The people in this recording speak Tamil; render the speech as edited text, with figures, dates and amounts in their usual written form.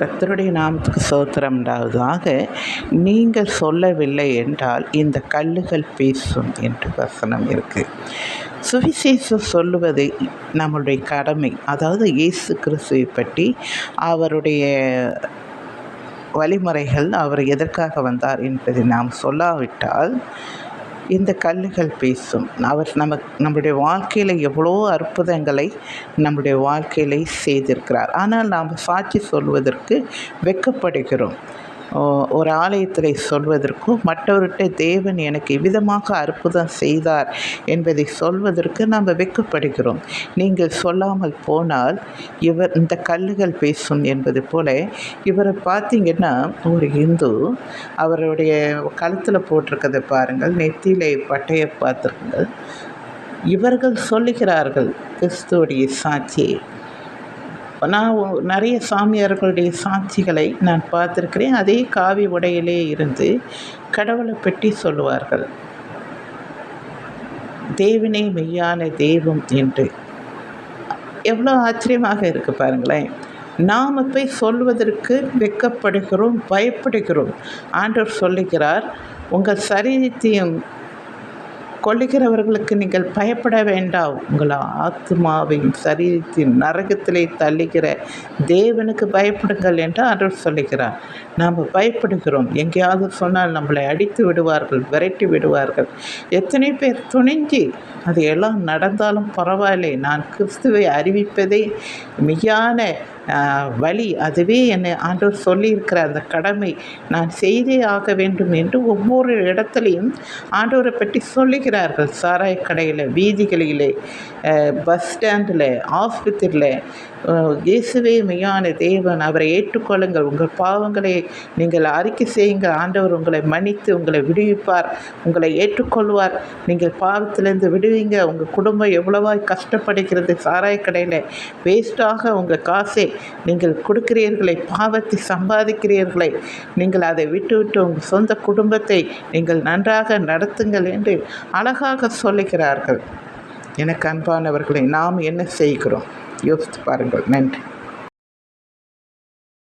கர்த்தருடைய நாமத்துக்கு ஸ்தோத்திரம் உண்டாவதாக. நீங்கள் சொல்லவில்லை என்றால் இந்த கல்லுகள் பேசும் என்று வசனம் இருக்குது. சுவிசேஷம் சொல்லுவது நம்மளுடைய கடமை. அதாவது இயேசு கிறிஸ்துவை பற்றி, அவருடைய வழிமுறைகள், அவர் எதற்காக வந்தார் என்பதை நாம் சொல்லாவிட்டால் இந்த கல்லுகள் பேசும். அவர் நம்முடைய வாழ்க்கையில் எவ்வளோ அற்புதங்களை நம்முடைய வாழ்க்கையில செய்திருக்கிறார். ஆனால் நாம் சாட்சி சொல்வதற்கு வெட்கப்படுகிறோம். ஒரு ஆலயத்தில் சொல்வதற்கும், மற்றவர்கிட்ட தேவன் எனக்கு இவ்விதமாக அற்புதம் செய்தார் என்பதை சொல்வதற்கு நாம் வெட்கப்படுகிறோம். நீங்கள் சொல்லாமல் போனால் இந்த கல்லுகள் பேசும் என்பது போல, இவரை பார்த்தீங்கன்னா ஒரு இந்து, அவருடைய கழுத்தில் போட்டிருக்கதை பாருங்கள், நெத்தியிலே பட்டையை பார்த்துருக்குங்கள். இவர்கள் சொல்லுகிறார்கள் கிறிஸ்துவுடைய சாட்சியை. நான் நிறைய சாமியார்களுடைய சாட்சிகளை நான் பார்த்துருக்கிறேன். அதே காவி உடையிலே இருந்து கடவுளை பற்றி சொல்லுவார்கள், தேவனே மெய்யான தெய்வம் என்று. எவ்வளோ ஆச்சரியமாக இருக்குது பாருங்களேன். நாம் போய் சொல்வதற்கு வெட்கப்படுகிறோம், பயப்படுகிறோம். ஆண்டவர் சொல்லுகிறார், உங்கள் சரீரத்தையும் கொல்லுகிறவர்களுக்கு நீங்கள் பயப்பட வேண்டாம், உங்கள் ஆத்மாவையும் சரீரத்தையும் நரகத்திலே தள்ளுகிற தேவனுக்கு பயப்படுங்கள் என்று ஆண்டவர் சொல்லுகிறார். நாம் பயப்படுகிறோம். எங்கேயாவது சொன்னால் நம்மளை அடித்து விடுவார்கள், விரட்டி விடுவார்கள். எத்தனை பேர் துணிஞ்சு அது எல்லாம் நடந்தாலும் பரவாயில்லை, நான் கிறிஸ்துவை அறிவிப்பதே மெய்யான வழி, அதுவே என்னை ஆண்டவர் சொல்லியிருக்கிற அந்த கடமை நான் செய்தே ஆக வேண்டும் என்று ஒவ்வொரு இடத்துலையும் ஆண்டவரை பற்றி சொல்லுகிறார்கள். சாராய கடையில், வீதிகளிலே, பஸ் ஸ்டாண்டில், ஆஸ்பத்திரியில், இயேசுவே மெய்யான தேவன், அவரை ஏற்றுக்கொள்ளுங்கள், உங்கள் பாவங்களை நீங்கள் அறிக்கை செய்யுங்கள், ஆண்டவர் உங்களை மன்னித்து உங்களை விடுவிப்பார், உங்களை ஏற்றுக்கொள்வார், நீங்கள் பாவத்திலேருந்து விடுவீங்க. உங்கள் குடும்பம் எவ்வளவாய் கஷ்டப்படுகிறது, சாராய கடையில் வேஸ்ட்டாக உங்கள் காசை நீங்கள் கொடுக்கிறீர்களே, பாவத்தை சம்பாதிக்கிறீர்களே, நீங்கள் அதை விட்டுவிட்டு உங்கள் சொந்த குடும்பத்தை நீங்கள் நன்றாக நடத்துங்கள் என்று அழகாக சொல்லுகிறார்கள். எனக்கு அன்பானவர்களை, நாம் என்ன செய்கிறோம் யோசித்து பாருங்கள். நன்றி.